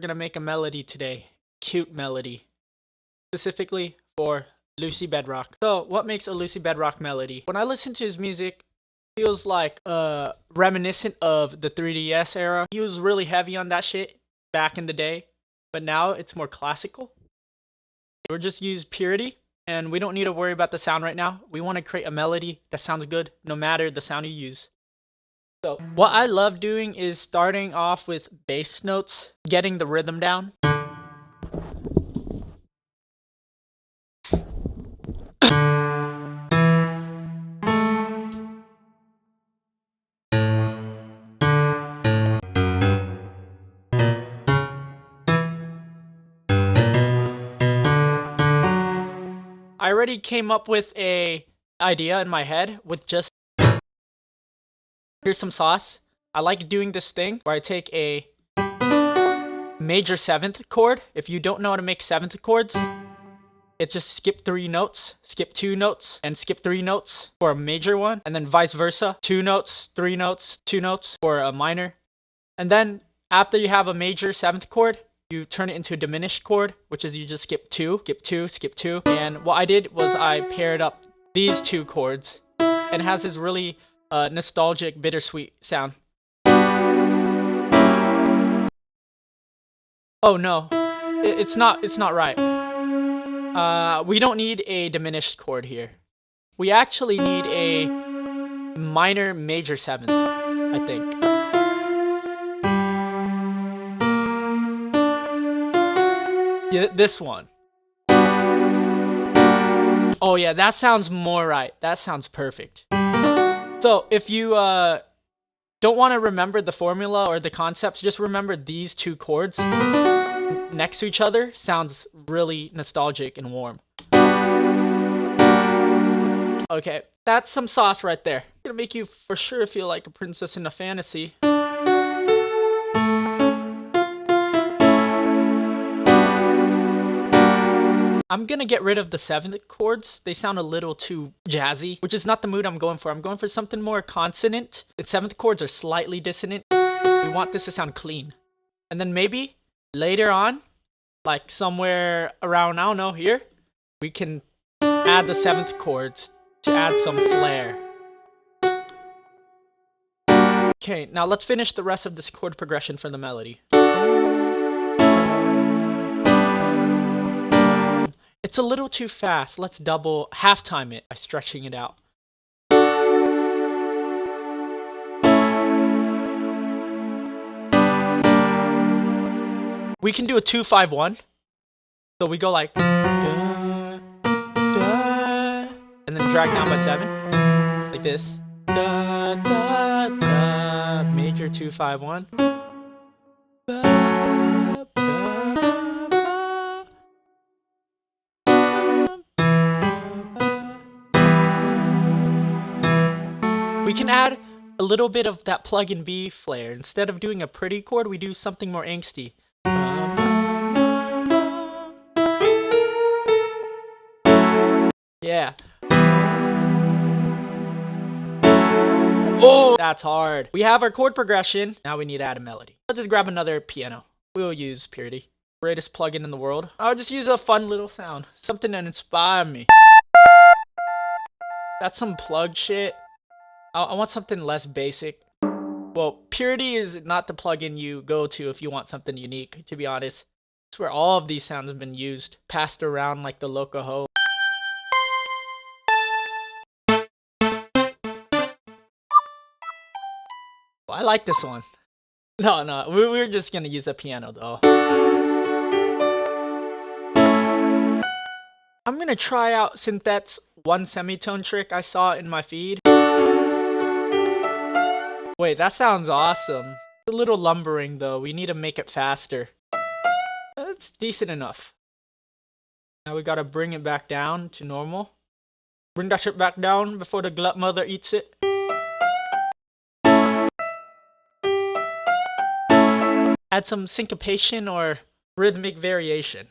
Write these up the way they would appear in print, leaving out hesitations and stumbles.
gonna make a melody today. Cute melody. Specifically for Lucy Bedroque. So, what makes a Lucy Bedroque melody? When I listen to his music, it feels like reminiscent of the 3DS era. He was really heavy on that shit back in the day, but now it's more classical. We'll just use purity, and we don't need to worry about the sound right now. We want to create a melody that sounds good no matter the sound you use. So what I love doing is starting off with bass notes, getting the rhythm down. I already came up with a idea in my head with just, here's some sauce. I like doing this thing where I take a major 7th chord. If you don't know how to make 7th chords, it's just skip 3 notes, skip 2 notes, and skip 3 notes for a major one, and then vice versa. 2 notes, 3 notes, 2 notes for a minor. And then after you have a major 7th chord, you turn it into a diminished chord, which is you just skip 2, skip 2, skip 2. And what I did was I paired up these 2 chords, and it has this really nostalgic, bittersweet sound. Oh no, it's not right. We don't need a diminished chord here. We actually need a minor major 7th, I think. Yeah, this one. Oh yeah, that sounds more right. That sounds perfect. So if you don't want to remember the formula or the concepts, just remember these 2 chords next to each other. Sounds really nostalgic and warm. Okay, that's some sauce right there. Gonna make you for sure feel like a princess in a fantasy. I'm gonna get rid of the 7th chords. They sound a little too jazzy, which is not the mood I'm going for. I'm going for something more consonant. The 7th chords are slightly dissonant. We want this to sound clean. And then maybe later on, like somewhere around, I don't know, here, we can add the 7th chords to add some flair. Okay, now let's finish the rest of this chord progression for the melody. It's a little too fast. Let's double half time it by stretching it out. We can do a 2-5-1. So we go like da, da, and then drag down by 7. Like this. Da, da, da, major 2-5-1. We can add a little bit of that plug-in B flair. Instead of doing a pretty chord, we do something more angsty. Yeah. Oh, that's hard. We have our chord progression. Now we need to add a melody. Let's just grab another piano. We'll use Purity. Greatest plugin in the world. I'll just use a fun little sound. Something that inspired me. That's some plug shit. I want something less basic. Well, Purity is not the plugin you go to if you want something unique, to be honest. It's where all of these sounds have been used. Passed around like the loco ho. I like this one. No, we're just gonna use a piano though. I'm gonna try out Synthet's one semitone trick I saw in my feed. Wait, that sounds awesome. It's a little lumbering though. We need to make it faster. That's decent enough. Now we gotta bring it back down to normal. Bring that shit back down before the glut mother eats it. Add some syncopation or rhythmic variation.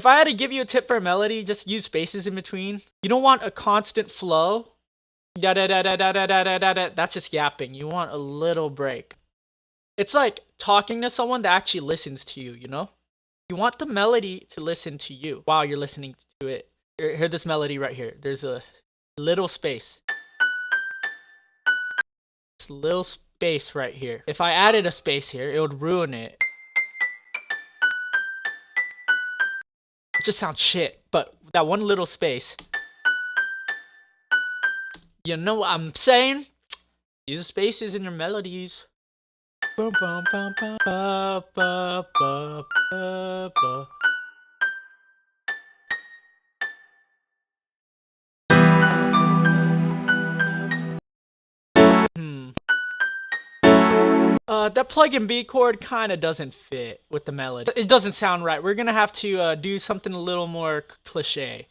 If I had to give you a tip for a melody, just use spaces in between. You don't want a constant flow. Da da da da da da da da da. That's just yapping. You want a little break. It's like talking to someone that actually listens to you, you know? You want the melody to listen to you while you're listening to it. Hear this melody right here. There's a little space. This little space right here. If I added a space here, it would ruin it. It just sounds shit. But that one little space. You know what I'm saying? Use spaces in your melodies. Bum, bum, bum, bum, ba, ba, ba, ba, ba. That plug-in B chord kind of doesn't fit with the melody. It doesn't sound right. We're gonna have to do something a little more cliche.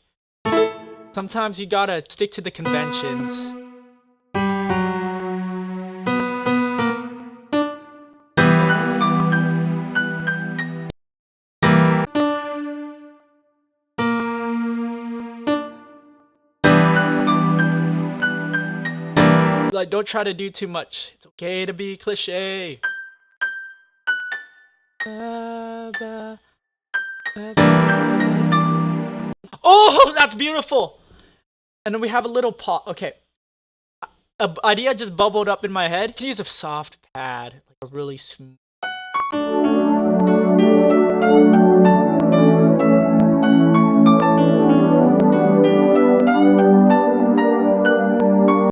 Sometimes you gotta stick to the conventions. Like, don't try to do too much. It's okay to be cliche. Oh, that's beautiful. And then we have a little pause. Okay. An idea just bubbled up in my head. You can use a soft pad, like a really smooth.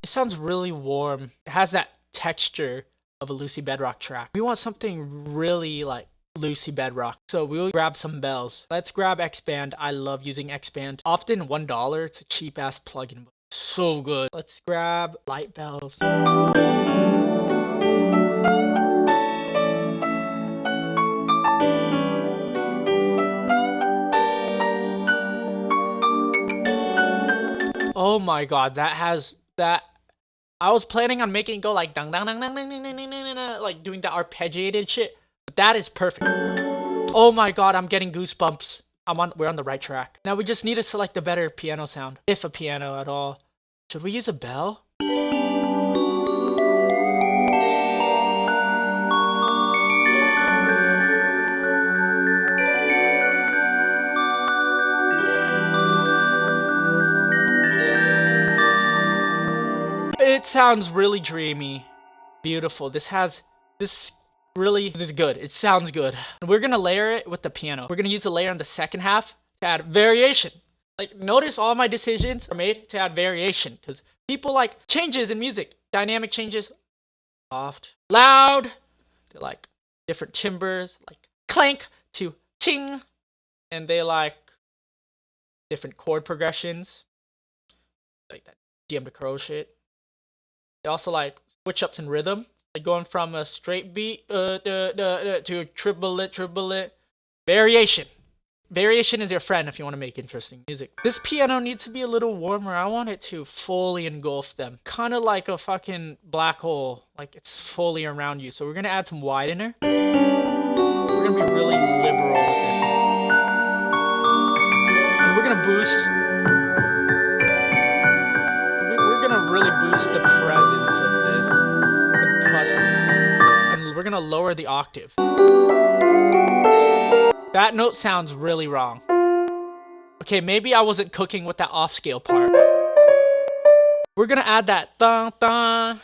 It sounds really warm. It has that texture of a Lucy Bedroque track. We want something really like Lucy Bedroque. So we'll grab some bells. Let's grab X-Band. I love using X-Band. Often $1. It's a cheap ass plugin, but so good. Let's grab light bells. Oh my god, that has that. I was planning on making it go like dang dang dang dang dang dang dang dang dang, like doing the arpeggiated shit. But that is perfect. Oh my god, I'm getting goosebumps. We're on the right track. Now we just need to select a better piano sound, if a piano at all. Should we use a bell? It sounds really dreamy. Beautiful. This is good. It sounds good. And we're gonna layer it with the piano. We're gonna use a layer in the second half to add variation. Like, notice all my decisions are made to add variation, because people like changes in music. Dynamic changes. Soft, loud. They like different timbers, like clank to ting. And they like different chord progressions. Like that DM to crow shit. They also like switch ups in rhythm. Like going from a straight beat to triple it. Variation. Variation is your friend if you want to make interesting music. This piano needs to be a little warmer. I want it to fully engulf them. Kind of like a fucking black hole. Like it's fully around you. So we're going to add some widener. We're going to be really liberal with this. And we're going to boost. We're going to really boost the presence of this. And cut. And we're going to lower the octave. That note sounds really wrong. Okay, maybe I wasn't cooking with that off scale part. We're gonna add that dun dun.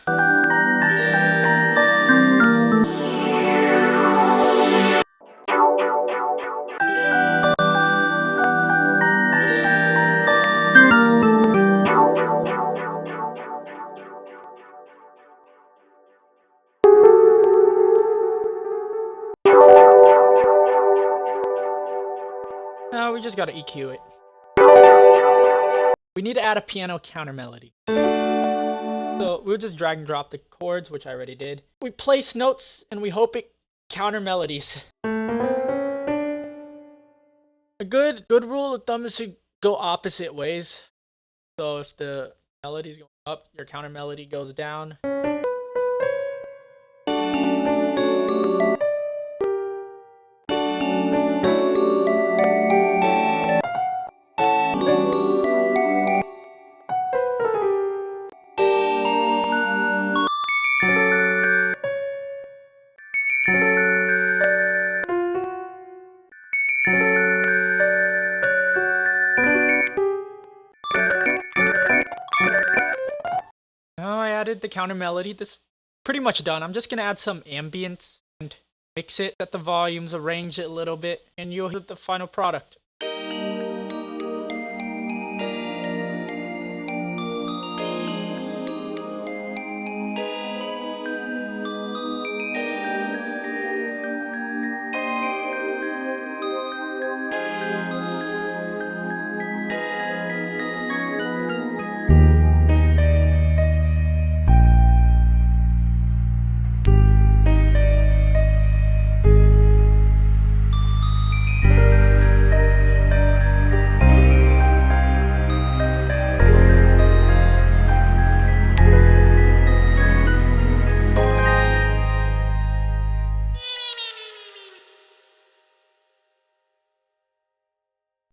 No, we just gotta EQ it. We need to add a piano counter melody. So we'll just drag and drop the chords, which I already did. We place notes and we hope it counter melodies. A good rule of thumb is to go opposite ways. So if the melody's going up, your counter melody goes down. added the counter melody. This is pretty much done. I'm just gonna add some ambience and mix it, set the volumes, arrange it a little bit, and you'll hit the final product.